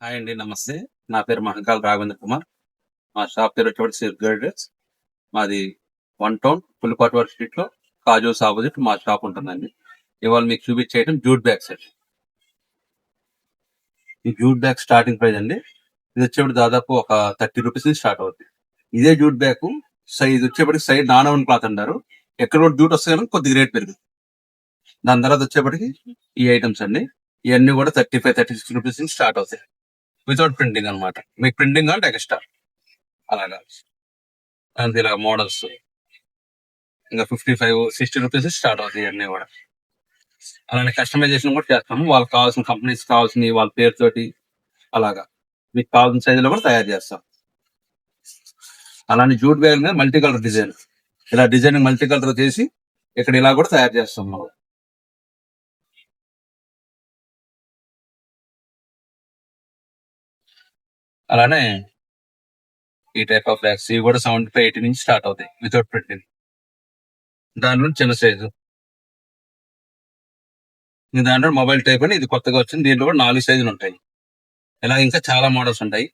Hi అండి. నమస్తే. నా పేరు మహంకాళ రాఘవేంద్ర కుమార్. మా షాప్ పేరు వచ్చేసి సిల్క్ గైడర్స్. మాది వన్ టౌన్ పులిపాటివారి స్ట్రీట్‌లో కాజోస్ ఆపోజిట్ మా షాప్ ఉంటుందండి. ఇవాళ మీకు చూపించే ఐటెం జూట్ బ్యాగ్స్ అండి. ఈ జూట్ బ్యాగ్ స్టార్టింగ్ ప్రైస్ అండి. ఇది వచ్చేప్పటికి దాదాపు ఒక 30 రూపీస్ నుంచి స్టార్ట్ అవుద్ది. ఇదే జూట్ బ్యాగ్ సైజ్ వచ్చేప్పటికి సైడ్ నాన్ ఓవెన్ క్లాత్ అంటారు. ఎక్కడ కూడా జూట్ వస్తే కనుక కొద్దిగా రేట్ పెరుగుతుంది. దాని తర్వాత వచ్చేప్పటికి ఈ ఐటమ్స్ అండి. ఇవన్నీ కూడా 35, 36 రూపీస్ నుంచి స్టార్ట్ అవుతాయి. వితౌట్ ప్రింటింగ్ అన్నమాట. మీకు ప్రింటింగ్ అంటే ఎక్స్ట్రా అలాగా. అంతే ఇలా మోడల్స్ ఇంకా 55, 60 రూపీస్ స్టార్ట్ అవుతాయి అన్నీ కూడా. అలానే కస్టమైజేషన్ కూడా చేస్తాము. వాళ్ళకి కావాల్సిన కంపెనీస్ కావాల్సిన వాళ్ళ పేరుతోటి అలాగా మీకు కావాల్సిన సైజులో కూడా తయారు చేస్తాం. అలానే జూట్ బ్యాగ్ మీద మల్టీ కలర్ డిజైన్, ఇలా డిజైన్ మల్టీ కలర్ చేసి ఇక్కడ ఇలా కూడా తయారు చేస్తాం మనం. అలానే ఈ టైప్ ఆఫ్ బ్యాగ్స్ ఇవి కూడా 75, 80 నుంచి స్టార్ట్ అవుతాయి వితౌట్ ప్రింటింగ్. దానిలో చిన్న సైజు, దాంట్లో మొబైల్ టైప్ అని ఇది కొత్తగా వచ్చింది. దీంట్లో కూడా 4 సైజులు ఉంటాయి. ఇలా ఇంకా చాలా మోడల్స్ ఉంటాయి.